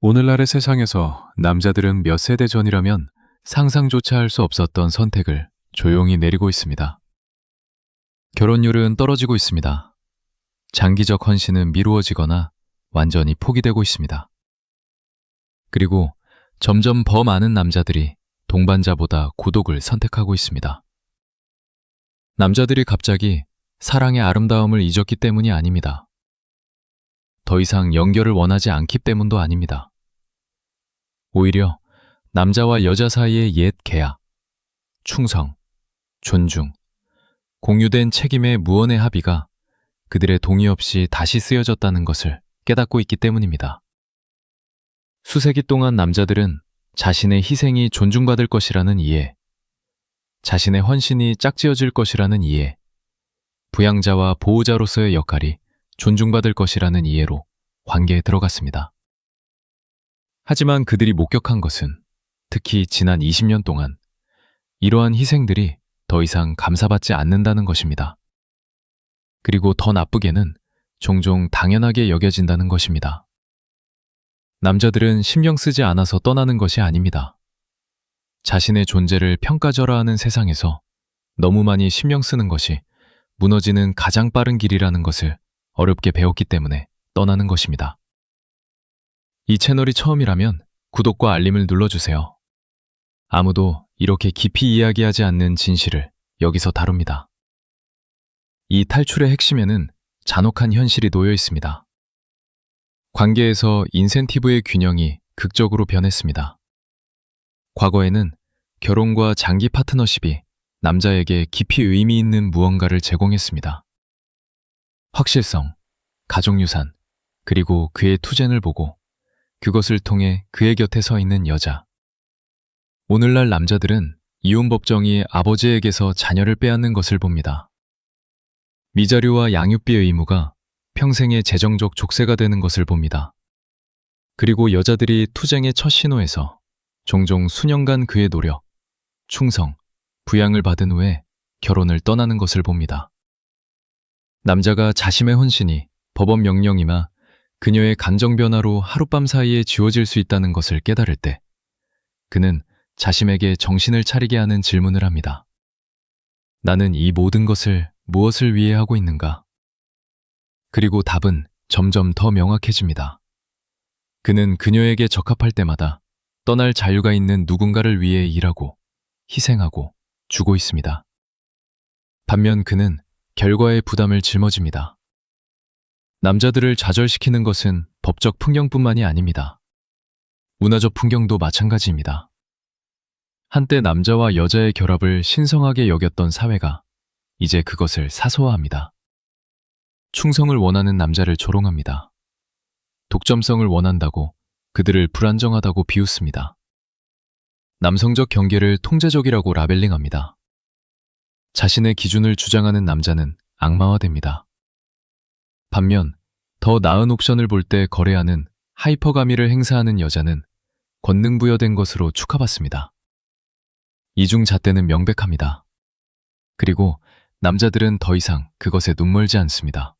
오늘날의 세상에서 남자들은 몇 세대 전이라면 상상조차 할 수 없었던 선택을 조용히 내리고 있습니다. 결혼율은 떨어지고 있습니다. 장기적 헌신은 미루어지거나 완전히 포기되고 있습니다. 그리고 점점 더 많은 남자들이 동반자보다 고독을 선택하고 있습니다. 남자들이 갑자기 사랑의 아름다움을 잊었기 때문이 아닙니다. 더 이상 연결을 원하지 않기 때문도 아닙니다. 오히려 남자와 여자 사이의 옛 계약, 충성, 존중, 공유된 책임의 무언의 합의가 그들의 동의 없이 다시 쓰여졌다는 것을 깨닫고 있기 때문입니다. 수세기 동안 남자들은 자신의 희생이 존중받을 것이라는 이해, 자신의 헌신이 짝지어질 것이라는 이해, 부양자와 보호자로서의 역할이 존중받을 것이라는 이해로 관계에 들어갔습니다. 하지만 그들이 목격한 것은 특히 지난 20년 동안 이러한 희생들이 더 이상 감사받지 않는다는 것입니다. 그리고 더 나쁘게는 종종 당연하게 여겨진다는 것입니다. 남자들은 신경 쓰지 않아서 떠나는 것이 아닙니다. 자신의 존재를 평가절하하는 세상에서 너무 많이 신경 쓰는 것이 무너지는 가장 빠른 길이라는 것을 어렵게 배웠기 때문에 떠나는 것입니다. 이 채널이 처음이라면 구독과 알림을 눌러주세요. 아무도 이렇게 깊이 이야기하지 않는 진실을 여기서 다룹니다. 이 탈출의 핵심에는 잔혹한 현실이 놓여 있습니다. 관계에서 인센티브의 균형이 극적으로 변했습니다. 과거에는 결혼과 장기 파트너십이 남자에게 깊이 의미 있는 무언가를 제공했습니다. 확실성, 가족유산, 그리고 그의 투쟁을 보고 그것을 통해 그의 곁에 서 있는 여자. 오늘날 남자들은 이혼법정이 아버지에게서 자녀를 빼앗는 것을 봅니다. 미자료와 양육비 의무가 평생의 재정적 족쇄가 되는 것을 봅니다. 그리고 여자들이 투쟁의 첫 신호에서 종종 수년간 그의 노력, 충성, 부양을 받은 후에 결혼을 떠나는 것을 봅니다. 남자가 자신의 혼신이 법원 명령이나 그녀의 감정 변화로 하룻밤 사이에 지워질 수 있다는 것을 깨달을 때 그는 자신에게 정신을 차리게 하는 질문을 합니다. 나는 이 모든 것을 무엇을 위해 하고 있는가? 그리고 답은 점점 더 명확해집니다. 그는 그녀에게 적합할 때마다 떠날 자유가 있는 누군가를 위해 일하고 희생하고 주고 있습니다. 반면 그는 결과의 부담을 짊어집니다. 남자들을 좌절시키는 것은 법적 풍경뿐만이 아닙니다. 문화적 풍경도 마찬가지입니다. 한때 남자와 여자의 결합을 신성하게 여겼던 사회가 이제 그것을 사소화합니다. 충성을 원하는 남자를 조롱합니다. 독점성을 원한다고 그들을 불안정하다고 비웃습니다. 남성적 경계를 통제적이라고 라벨링합니다. 자신의 기준을 주장하는 남자는 악마화됩니다. 반면 더 나은 옵션을 볼 때 거래하는 하이퍼가미를 행사하는 여자는 권능부여된 것으로 축하받습니다. 이중 잣대는 명백합니다. 그리고 남자들은 더 이상 그것에 눈멀지 않습니다.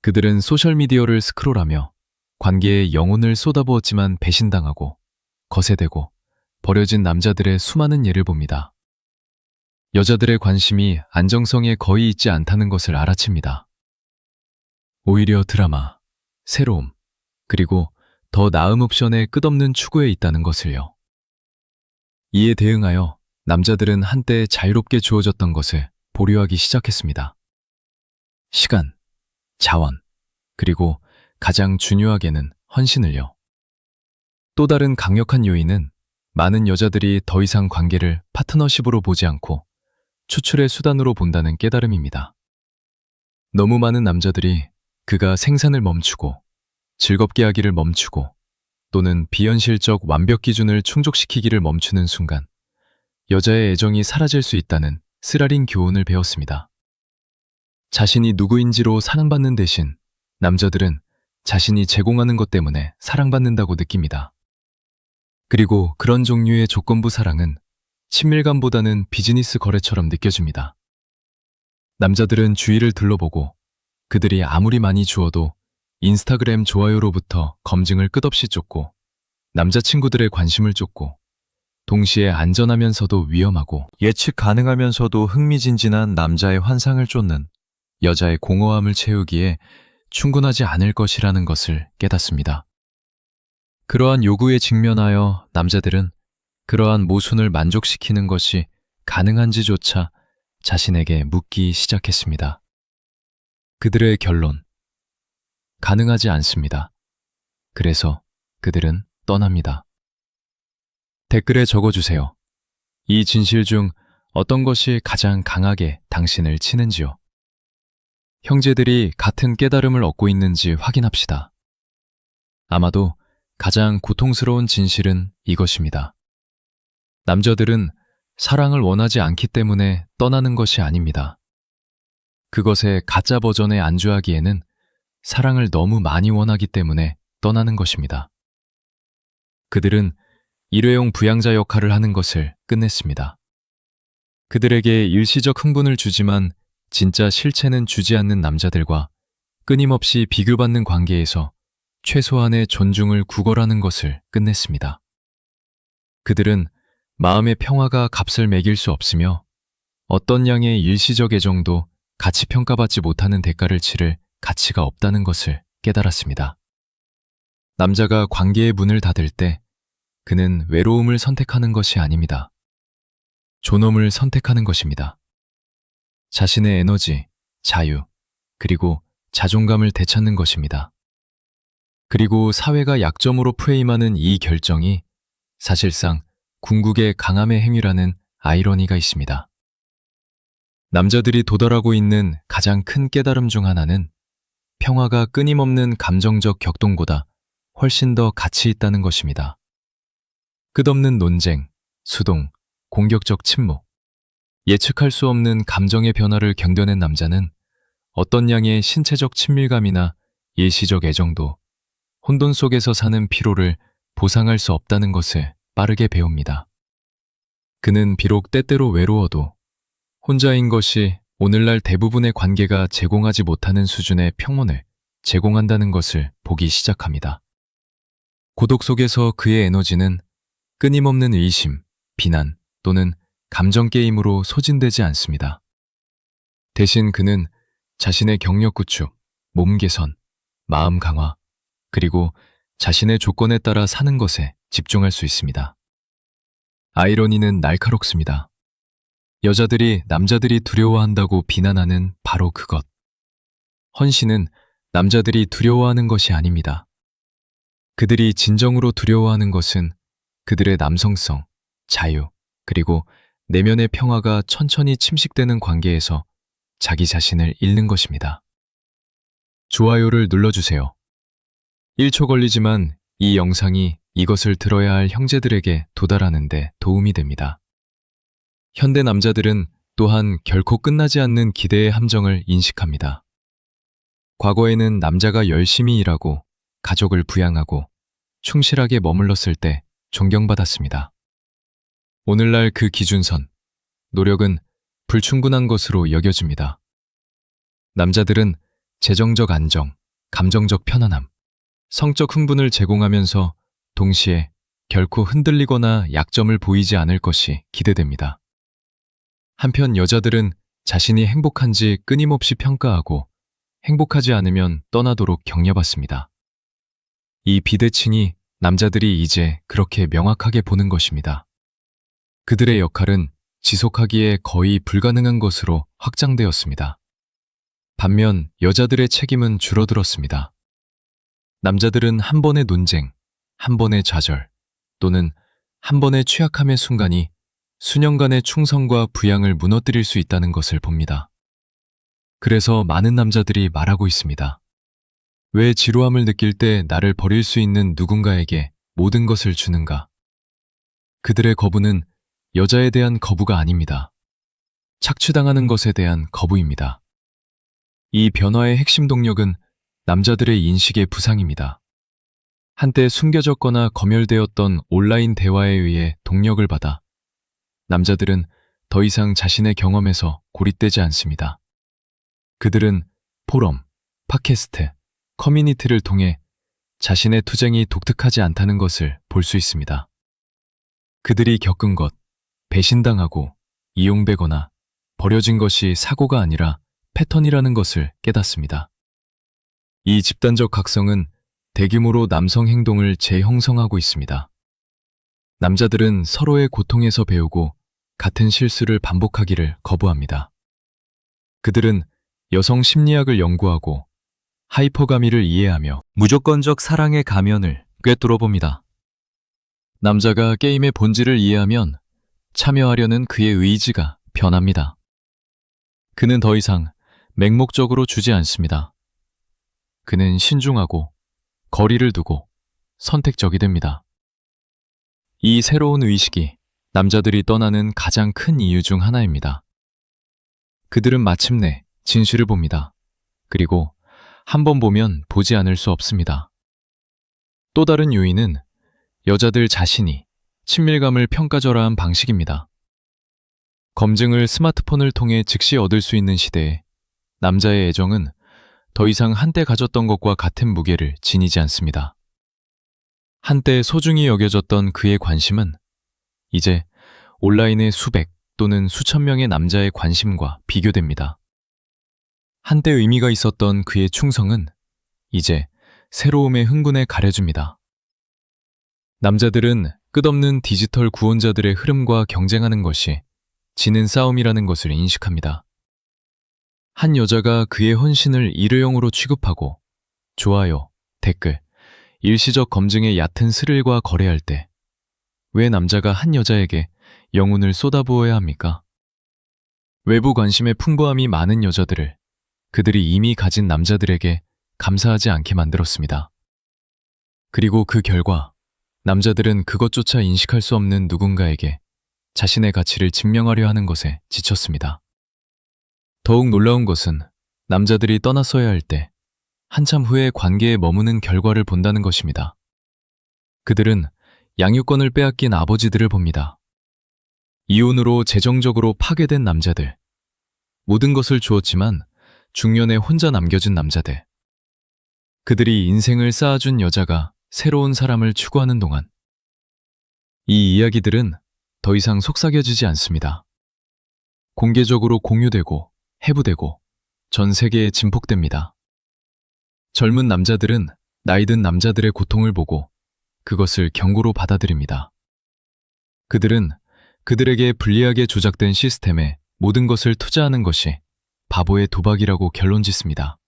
그들은 소셜미디어를 스크롤하며 관계에 영혼을 쏟아부었지만 배신당하고 거세되고 버려진 남자들의 수많은 예를 봅니다. 여자들의 관심이 안정성에 거의 있지 않다는 것을 알아챕니다. 오히려 드라마, 새로움, 그리고 더 나은 옵션의 끝없는 추구에 있다는 것을요. 이에 대응하여 남자들은 한때 자유롭게 주어졌던 것을 보류하기 시작했습니다. 시간, 자원, 그리고 가장 중요하게는 헌신을요. 또 다른 강력한 요인은 많은 여자들이 더 이상 관계를 파트너십으로 보지 않고 추출의 수단으로 본다는 깨달음입니다. 너무 많은 남자들이 그가 생산을 멈추고 즐겁게 하기를 멈추고 또는 비현실적 완벽 기준을 충족시키기를 멈추는 순간 여자의 애정이 사라질 수 있다는 쓰라린 교훈을 배웠습니다. 자신이 누구인지로 사랑받는 대신 남자들은 자신이 제공하는 것 때문에 사랑받는다고 느낍니다. 그리고 그런 종류의 조건부 사랑은 친밀감보다는 비즈니스 거래처럼 느껴집니다. 남자들은 주위를 둘러보고 그들이 아무리 많이 주어도 인스타그램 좋아요로부터 검증을 끝없이 쫓고 남자친구들의 관심을 쫓고 동시에 안전하면서도 위험하고 예측 가능하면서도 흥미진진한 남자의 환상을 쫓는 여자의 공허함을 채우기에 충분하지 않을 것이라는 것을 깨닫습니다. 그러한 요구에 직면하여 남자들은 그러한 모순을 만족시키는 것이 가능한지조차 자신에게 묻기 시작했습니다. 그들의 결론. 가능하지 않습니다. 그래서 그들은 떠납니다. 댓글에 적어주세요. 이 진실 중 어떤 것이 가장 강하게 당신을 치는지요? 형제들이 같은 깨달음을 얻고 있는지 확인합시다. 아마도 가장 고통스러운 진실은 이것입니다. 남자들은 사랑을 원하지 않기 때문에 떠나는 것이 아닙니다. 그것의 가짜 버전에 안주하기에는 사랑을 너무 많이 원하기 때문에 떠나는 것입니다. 그들은 일회용 부양자 역할을 하는 것을 끝냈습니다. 그들에게 일시적 흥분을 주지만 진짜 실체는 주지 않는 남자들과 끊임없이 비교받는 관계에서 최소한의 존중을 구걸하는 것을 끝냈습니다. 그들은 마음의 평화가 값을 매길 수 없으며 어떤 양의 일시적 애정도 가치 평가받지 못하는 대가를 치를 가치가 없다는 것을 깨달았습니다. 남자가 관계의 문을 닫을 때 그는 외로움을 선택하는 것이 아닙니다. 존엄을 선택하는 것입니다. 자신의 에너지, 자유, 그리고 자존감을 되찾는 것입니다. 그리고 사회가 약점으로 프레임하는 이 결정이 사실상 궁극의 강함의 행위라는 아이러니가 있습니다. 남자들이 도달하고 있는 가장 큰 깨달음 중 하나는 평화가 끊임없는 감정적 격동보다 훨씬 더 가치 있다는 것입니다. 끝없는 논쟁, 수동, 공격적 침묵, 예측할 수 없는 감정의 변화를 견뎌낸 남자는 어떤 양의 신체적 친밀감이나 일시적 애정도 혼돈 속에서 사는 피로를 보상할 수 없다는 것을 빠르게 배웁니다. 그는 비록 때때로 외로워도 혼자인 것이 오늘날 대부분의 관계가 제공하지 못하는 수준의 평온을 제공한다는 것을 보기 시작합니다. 고독 속에서 그의 에너지는 끊임없는 의심, 비난 또는 감정 게임으로 소진되지 않습니다. 대신 그는 자신의 경력 구축, 몸 개선, 마음 강화, 그리고 자신의 조건에 따라 사는 것에 집중할 수 있습니다. 아이러니는 날카롭습니다. 여자들이 남자들이 두려워한다고 비난하는 바로 그것. 헌신은 남자들이 두려워하는 것이 아닙니다. 그들이 진정으로 두려워하는 것은 그들의 남성성, 자유, 그리고 내면의 평화가 천천히 침식되는 관계에서 자기 자신을 잃는 것입니다. 좋아요를 눌러주세요. 1초 걸리지만 이 영상이 이것을 들어야 할 형제들에게 도달하는 데 도움이 됩니다. 현대 남자들은 또한 결코 끝나지 않는 기대의 함정을 인식합니다. 과거에는 남자가 열심히 일하고 가족을 부양하고 충실하게 머물렀을 때 존경받았습니다. 오늘날 그 기준선, 노력은 불충분한 것으로 여겨집니다. 남자들은 재정적 안정, 감정적 편안함, 성적 흥분을 제공하면서 동시에 결코 흔들리거나 약점을 보이지 않을 것이 기대됩니다. 한편 여자들은 자신이 행복한지 끊임없이 평가하고 행복하지 않으면 떠나도록 격려받습니다. 이 비대칭이 남자들이 이제 그렇게 명확하게 보는 것입니다. 그들의 역할은 지속하기에 거의 불가능한 것으로 확장되었습니다. 반면 여자들의 책임은 줄어들었습니다. 남자들은 한 번의 논쟁, 한 번의 좌절, 또는 한 번의 취약함의 순간이 수년간의 충성과 부양을 무너뜨릴 수 있다는 것을 봅니다. 그래서 많은 남자들이 말하고 있습니다. 왜 지루함을 느낄 때 나를 버릴 수 있는 누군가에게 모든 것을 주는가? 그들의 거부는 여자에 대한 거부가 아닙니다. 착취당하는 것에 대한 거부입니다. 이 변화의 핵심 동력은 남자들의 인식의 부상입니다. 한때 숨겨졌거나 검열되었던 온라인 대화에 의해 동력을 받아 남자들은 더 이상 자신의 경험에서 고립되지 않습니다. 그들은 포럼, 팟캐스트, 커뮤니티를 통해 자신의 투쟁이 독특하지 않다는 것을 볼 수 있습니다. 그들이 겪은 것, 배신당하고 이용되거나 버려진 것이 사고가 아니라 패턴이라는 것을 깨닫습니다. 이 집단적 각성은 대규모로 남성 행동을 재형성하고 있습니다. 남자들은 서로의 고통에서 배우고 같은 실수를 반복하기를 거부합니다. 그들은 여성 심리학을 연구하고 하이퍼가미를 이해하며 무조건적 사랑의 가면을 꿰뚫어 봅니다. 남자가 게임의 본질을 이해하면 참여하려는 그의 의지가 변합니다. 그는 더 이상 맹목적으로 주지 않습니다. 그는 신중하고 거리를 두고 선택적이 됩니다. 이 새로운 의식이 남자들이 떠나는 가장 큰 이유 중 하나입니다. 그들은 마침내 진실을 봅니다. 그리고 한 번 보면 보지 않을 수 없습니다. 또 다른 요인은 여자들 자신이 친밀감을 평가절하한 방식입니다. 검증을 스마트폰을 통해 즉시 얻을 수 있는 시대에 남자의 애정은 더 이상 한때 가졌던 것과 같은 무게를 지니지 않습니다. 한때 소중히 여겨졌던 그의 관심은 이제 온라인의 수백 또는 수천 명의 남자의 관심과 비교됩니다. 한때 의미가 있었던 그의 충성은 이제 새로움의 흥분에 가려집니다. 남자들은 끝없는 디지털 구원자들의 흐름과 경쟁하는 것이 지는 싸움이라는 것을 인식합니다. 한 여자가 그의 헌신을 일회용으로 취급하고 좋아요, 댓글, 일시적 검증의 얕은 스릴과 거래할 때 왜 남자가 한 여자에게 영혼을 쏟아부어야 합니까? 외부 관심의 풍부함이 많은 여자들을 그들이 이미 가진 남자들에게 감사하지 않게 만들었습니다. 그리고 그 결과 남자들은 그것조차 인식할 수 없는 누군가에게 자신의 가치를 증명하려 하는 것에 지쳤습니다. 더욱 놀라운 것은 남자들이 떠났어야 할 때 한참 후에 관계에 머무는 결과를 본다는 것입니다. 그들은 양육권을 빼앗긴 아버지들을 봅니다. 이혼으로 재정적으로 파괴된 남자들, 모든 것을 주었지만 중년에 혼자 남겨진 남자들, 그들이 인생을 쌓아준 여자가 새로운 사람을 추구하는 동안 이 이야기들은 더 이상 속삭여지지 않습니다. 공개적으로 공유되고 해부되고 전 세계에 진폭됩니다. 젊은 남자들은 나이든 남자들의 고통을 보고 그것을 경고로 받아들입니다. 그들은 그들에게 불리하게 조작된 시스템에 모든 것을 투자하는 것이 바보의 도박이라고 결론짓습니다.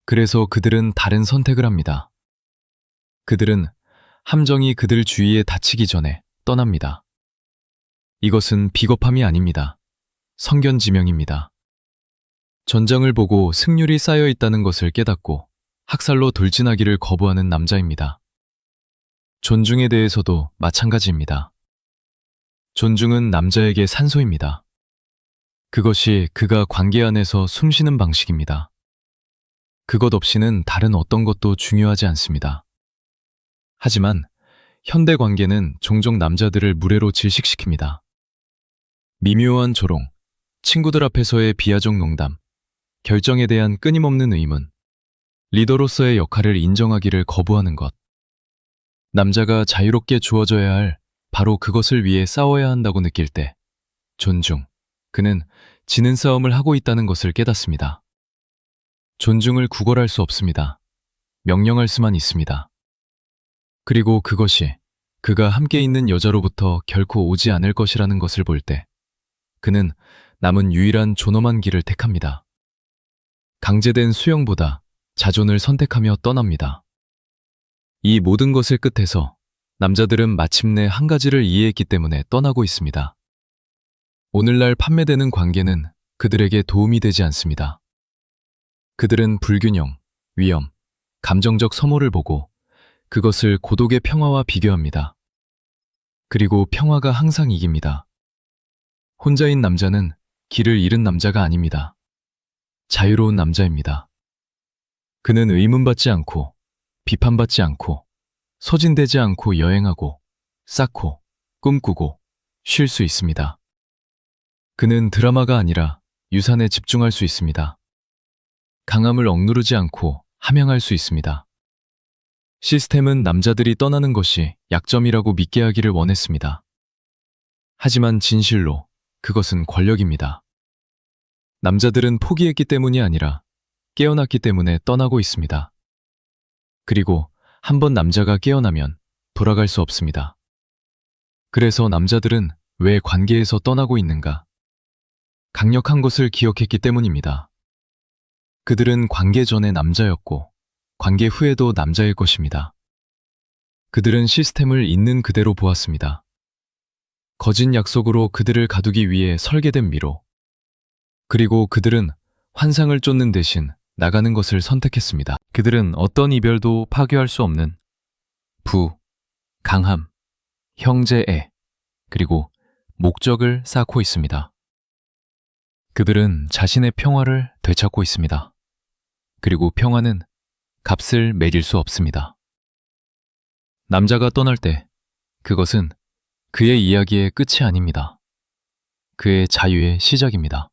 그래서 그들은 다른 선택을 합니다. 그들은 함정이 그들 주위에 닫히기 전에 떠납니다. 이것은 비겁함이 아닙니다. 성견지명입니다. 전장을 보고 승률이 쌓여 있다는 것을 깨닫고 학살로 돌진하기를 거부하는 남자입니다. 존중에 대해서도 마찬가지입니다. 존중은 남자에게 산소입니다. 그것이 그가 관계 안에서 숨쉬는 방식입니다. 그것 없이는 다른 어떤 것도 중요하지 않습니다. 하지만 현대 관계는 종종 남자들을 무례로 질식시킵니다. 미묘한 조롱, 친구들 앞에서의 비하적 농담, 결정에 대한 끊임없는 의문, 리더로서의 역할을 인정하기를 거부하는 것. 남자가 자유롭게 주어져야 할 바로 그것을 위해 싸워야 한다고 느낄 때 존중, 그는 지는 싸움을 하고 있다는 것을 깨닫습니다. 존중을 구걸할 수 없습니다. 명령할 수만 있습니다. 그리고 그것이 그가 함께 있는 여자로부터 결코 오지 않을 것이라는 것을 볼 때 그는 남은 유일한 존엄한 길을 택합니다. 강제된 수용보다 자존을 선택하며 떠납니다. 이 모든 것을 끝에서 남자들은 마침내 한 가지를 이해했기 때문에 떠나고 있습니다. 오늘날 판매되는 관계는 그들에게 도움이 되지 않습니다. 그들은 불균형, 위험, 감정적 소모를 보고 그것을 고독의 평화와 비교합니다. 그리고 평화가 항상 이깁니다. 혼자인 남자는 길을 잃은 남자가 아닙니다. 자유로운 남자입니다. 그는 의문받지 않고 비판받지 않고 소진되지 않고 여행하고 쌓고 꿈꾸고 쉴 수 있습니다. 그는 드라마가 아니라 유산에 집중할 수 있습니다. 강함을 억누르지 않고 함양할 수 있습니다. 시스템은 남자들이 떠나는 것이 약점이라고 믿게 하기를 원했습니다. 하지만 진실로 그것은 권력입니다. 남자들은 포기했기 때문이 아니라 깨어났기 때문에 떠나고 있습니다. 그리고 한번 남자가 깨어나면 돌아갈 수 없습니다. 그래서 남자들은 왜 관계에서 떠나고 있는가? 강력한 것을 기억했기 때문입니다. 그들은 관계 전에 남자였고 관계 후에도 남자일 것입니다. 그들은 시스템을 있는 그대로 보았습니다. 거짓 약속으로 그들을 가두기 위해 설계된 미로. 그리고 그들은 환상을 쫓는 대신 나가는 것을 선택했습니다. 그들은 어떤 이별도 파괴할 수 없는 부, 강함, 형제애, 그리고 목적을 쌓고 있습니다. 그들은 자신의 평화를 되찾고 있습니다. 그리고 평화는 값을 매길 수 없습니다. 남자가 떠날 때 그것은 그의 이야기의 끝이 아닙니다. 그의 자유의 시작입니다.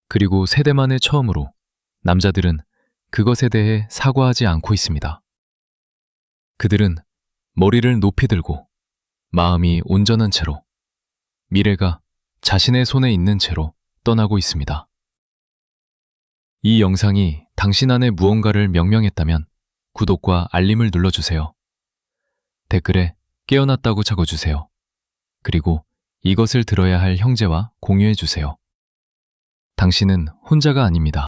그리고 세대 만에 처음으로 남자들은 그것에 대해 사과하지 않고 있습니다. 그들은 머리를 높이 들고 마음이 온전한 채로 미래가 자신의 손에 있는 채로 떠나고 있습니다. 이 영상이 당신 안에 무언가를 명명했다면 구독과 알림을 눌러주세요. 댓글에 깨어났다고 적어주세요. 그리고 이것을 들어야 할 형제와 공유해주세요. 당신은 혼자가 아닙니다.